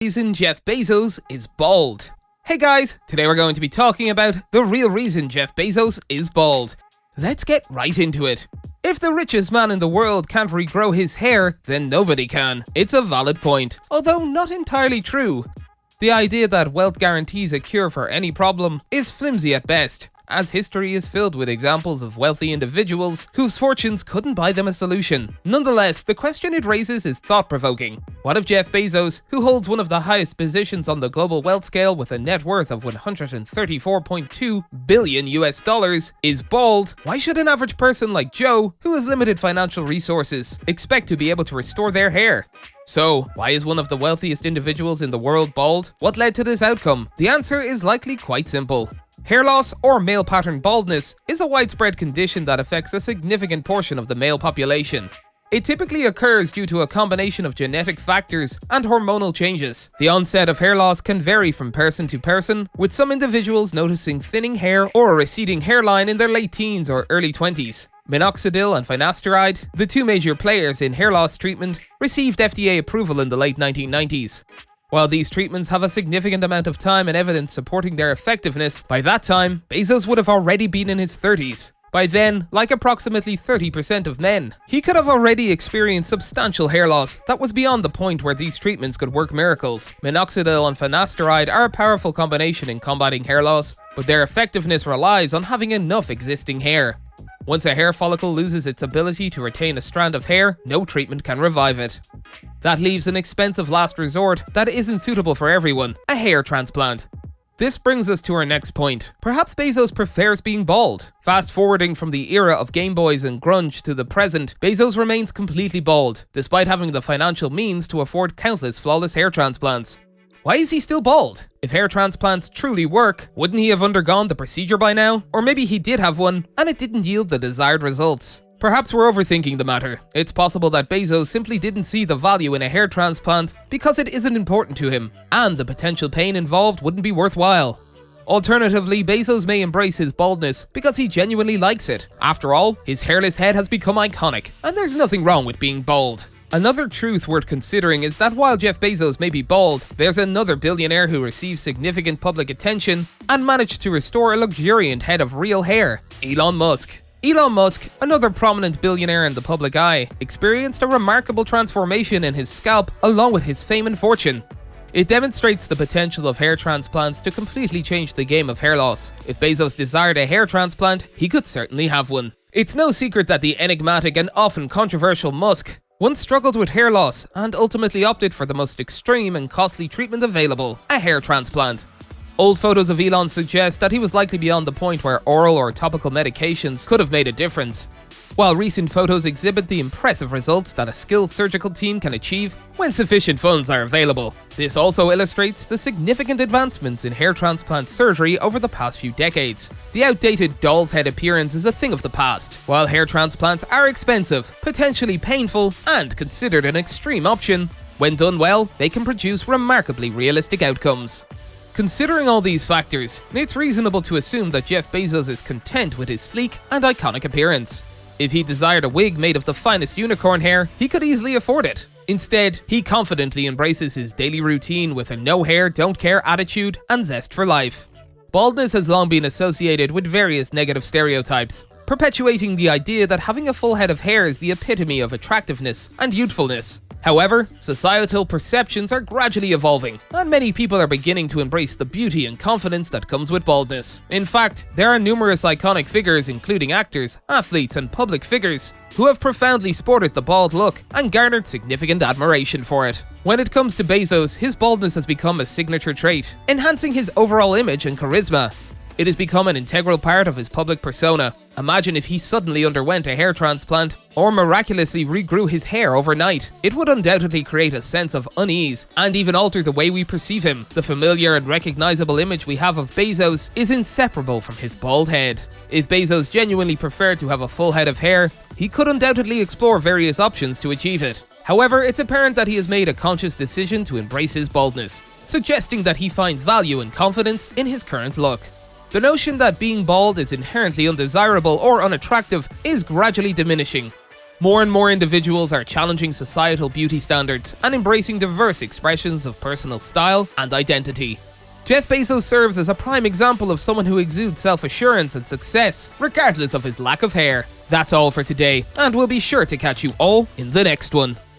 Reason Jeff Bezos is bald. Hey guys, today we're going to be talking about the real reason Jeff Bezos is bald. Let's get right into it. If the richest man in the world can't regrow his hair, then nobody can. It's a valid point, although not entirely true. The idea that wealth guarantees a cure for any problem is flimsy at best, as history is filled with examples of wealthy individuals whose fortunes couldn't buy them a solution. Nonetheless, the question it raises is thought-provoking. What if Jeff Bezos, who holds one of the highest positions on the global wealth scale with a net worth of $134.2 billion, is bald? Why should an average person like Joe, who has limited financial resources, expect to be able to restore their hair? So, why is one of the wealthiest individuals in the world bald? What led to this outcome? The answer is likely quite simple. Hair loss, or male pattern baldness, is a widespread condition that affects a significant portion of the male population. It typically occurs due to a combination of genetic factors and hormonal changes. The onset of hair loss can vary from person to person, with some individuals noticing thinning hair or a receding hairline in their late teens or early 20s. Minoxidil and finasteride, the two major players in hair loss treatment, received FDA approval in the late 1990s. While these treatments have a significant amount of time and evidence supporting their effectiveness, by that time, Bezos would have already been in his 30s. By then, like approximately 30% of men, he could have already experienced substantial hair loss that was beyond the point where these treatments could work miracles. Minoxidil and finasteride are a powerful combination in combating hair loss, but their effectiveness relies on having enough existing hair. Once a hair follicle loses its ability to retain a strand of hair, no treatment can revive it. That leaves an expensive last resort that isn't suitable for everyone: a hair transplant. This brings us to our next point. Perhaps Bezos prefers being bald. Fast forwarding from the era of Game Boys and grunge to the present, Bezos remains completely bald, despite having the financial means to afford countless flawless hair transplants. Why is he still bald? If hair transplants truly work, wouldn't he have undergone the procedure by now? Or maybe he did have one, and it didn't yield the desired results. Perhaps we're overthinking the matter. It's possible that Bezos simply didn't see the value in a hair transplant because it isn't important to him, and the potential pain involved wouldn't be worthwhile. Alternatively, Bezos may embrace his baldness because he genuinely likes it. After all, his hairless head has become iconic, and there's nothing wrong with being bald. Another truth worth considering is that while Jeff Bezos may be bald, there's another billionaire who received significant public attention and managed to restore a luxuriant head of real hair: Elon Musk. Elon Musk, another prominent billionaire in the public eye, experienced a remarkable transformation in his scalp along with his fame and fortune. It demonstrates the potential of hair transplants to completely change the game of hair loss. If Bezos desired a hair transplant, he could certainly have one. It's no secret that the enigmatic and often controversial Musk once struggled with hair loss and ultimately opted for the most extreme and costly treatment available: a hair transplant. Old photos of Elon suggest that he was likely beyond the point where oral or topical medications could have made a difference, while recent photos exhibit the impressive results that a skilled surgical team can achieve when sufficient funds are available. This also illustrates the significant advancements in hair transplant surgery over the past few decades. The outdated doll's head appearance is a thing of the past. While hair transplants are expensive, potentially painful, and considered an extreme option, when done well, they can produce remarkably realistic outcomes. Considering all these factors, it's reasonable to assume that Jeff Bezos is content with his sleek and iconic appearance. If he desired a wig made of the finest unicorn hair, he could easily afford it. Instead, he confidently embraces his daily routine with a no hair, don't care attitude and zest for life. Baldness has long been associated with various negative stereotypes, perpetuating the idea that having a full head of hair is the epitome of attractiveness and youthfulness. However, societal perceptions are gradually evolving, and many people are beginning to embrace the beauty and confidence that comes with baldness. In fact, there are numerous iconic figures, including actors, athletes, and public figures, who have profoundly sported the bald look and garnered significant admiration for it. When it comes to Bezos, his baldness has become a signature trait, enhancing his overall image and charisma. It has become an integral part of his public persona. Imagine if he suddenly underwent a hair transplant or miraculously regrew his hair overnight. It would undoubtedly create a sense of unease and even alter the way we perceive him. The familiar and recognizable image we have of Bezos is inseparable from his bald head. If Bezos genuinely preferred to have a full head of hair, he could undoubtedly explore various options to achieve it. However, it's apparent that he has made a conscious decision to embrace his baldness, suggesting that he finds value and confidence in his current look. The notion that being bald is inherently undesirable or unattractive is gradually diminishing. More and more individuals are challenging societal beauty standards and embracing diverse expressions of personal style and identity. Jeff Bezos serves as a prime example of someone who exudes self-assurance and success, regardless of his lack of hair. That's all for today, and we'll be sure to catch you all in the next one.